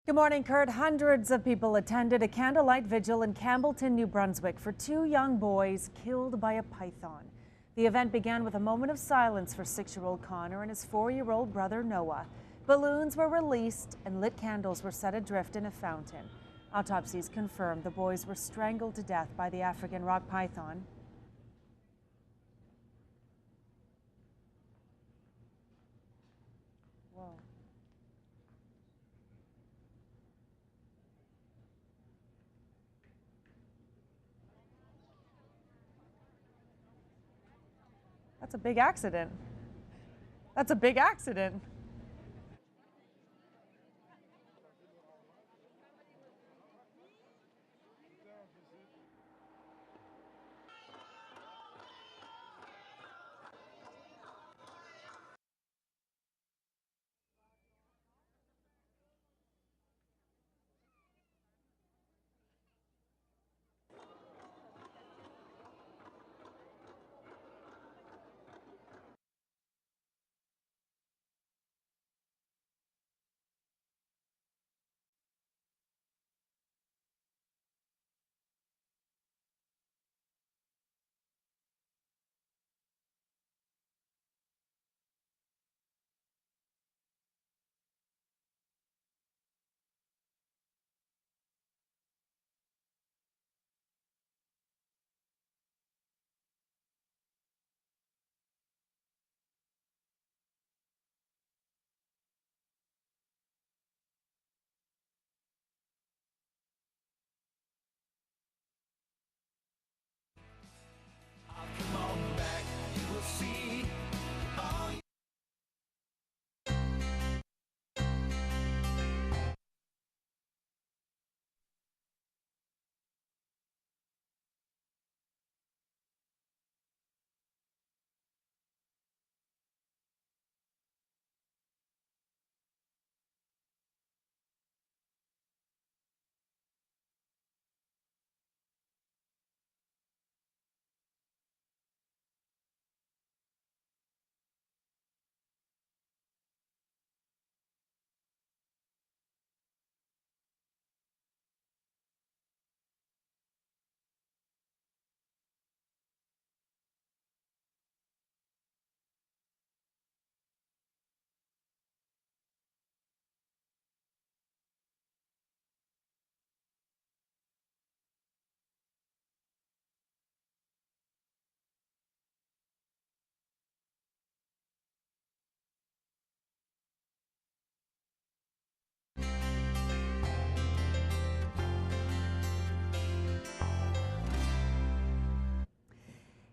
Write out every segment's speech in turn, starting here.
Good morning, Kurt. Hundreds of people attended a candlelight vigil in Campbellton, New Brunswick for two young boys killed by a python. The event began with a moment of silence for 6-year-old Connor and his 4-year-old brother Noah. Balloons were released and lit candles were set adrift in a fountain. Autopsies confirmed the boys were strangled to death by the African rock python. Whoa. That's a big accident. That's a big accident.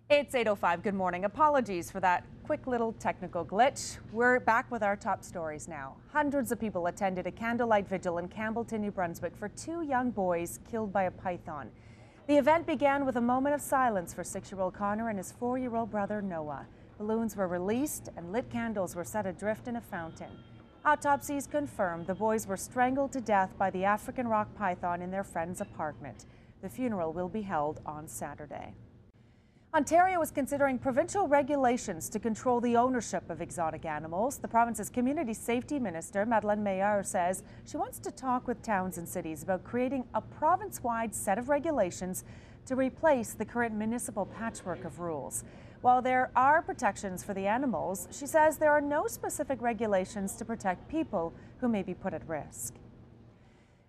It's 8:05. Good morning. Apologies for that quick little technical glitch. We're back with our top stories now. Hundreds of people attended a candlelight vigil in Campbellton, New Brunswick for two young boys killed by a python. The event began with a moment of silence for 6-year-old Connor and his 4-year-old brother Noah. Balloons were released and lit candles were set adrift in a fountain. Autopsies confirmed the boys were strangled to death by the African rock python in their friend's apartment. The funeral will be held on Saturday. Ontario is considering provincial regulations to control the ownership of exotic animals. The province's Community Safety Minister, Madeleine Meillard, says she wants to talk with towns and cities about creating a province-wide set of regulations to replace the current municipal patchwork of rules. While there are protections for the animals, she says there are no specific regulations to protect people who may be put at risk.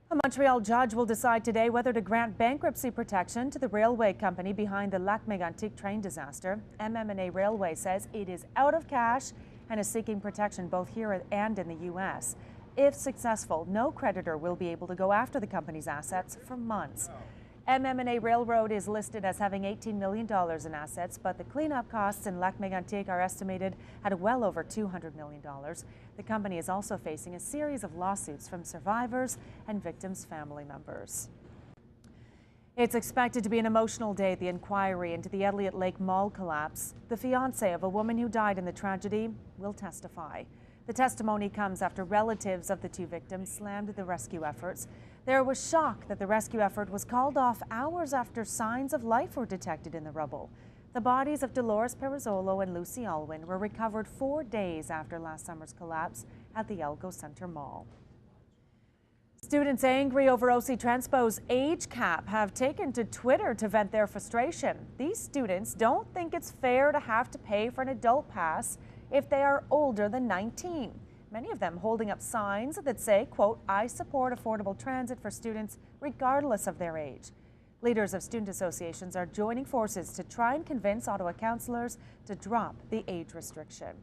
A Montreal judge will decide today whether to grant bankruptcy protection to the railway company behind the Lac-Mégantic train disaster. MM&A Railway says it is out of cash and is seeking protection both here and in the U.S. If successful, no creditor will be able to go after the company's assets for months. MM&A Railroad is listed as having $18 million in assets, but the cleanup costs in Lac-Mégantic are estimated at well over $200 million. The company is also facing a series of lawsuits from survivors and victims' family members. It's expected to be an emotional day at the inquiry into the Elliott Lake Mall collapse. The fiancé of a woman who died in the tragedy will testify. The testimony comes after relatives of the two victims slammed the rescue efforts. There was shock that the rescue effort was called off hours after signs of life were detected in the rubble. The bodies of Dolores Perizzolo and Lucy Alwyn were recovered 4 days after last summer's collapse at the Elgo Center Mall. Students angry over OC Transpo's age cap have taken to Twitter to vent their frustration. These students don't think it's fair to have to pay for an adult pass if they are older than 19. Many of them holding up signs that say, quote, "I support affordable transit for students regardless of their age." Leaders of student associations are joining forces to try and convince Ottawa councillors to drop the age restriction.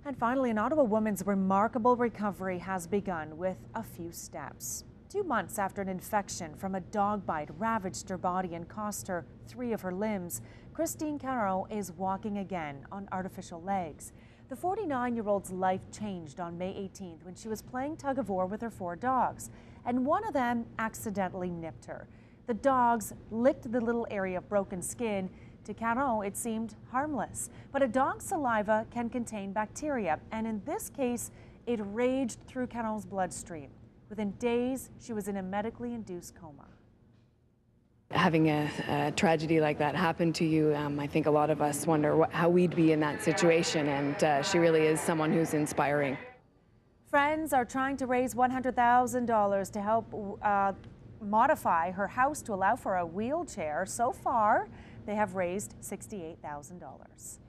And finally, an Ottawa woman's remarkable recovery has begun with a few steps. 2 months after an infection from a dog bite ravaged her body and cost her 3 of her limbs, Christine Caro is walking again on artificial legs. The 49-year-old's life changed on May 18th when she was playing tug-of-war with her 4 dogs, and one of them accidentally nipped her. The dogs licked the little area of broken skin. To Caro, it seemed harmless, but a dog's saliva can contain bacteria, and in this case, it raged through Caro's bloodstream. Within days, she was in a medically induced coma. Having a tragedy like that happen to you, I think a lot of us wonder how we'd be in that situation, and she really is someone who's inspiring. Friends are trying to raise $100,000 to help modify her house to allow for a wheelchair. So far, they have raised $68,000.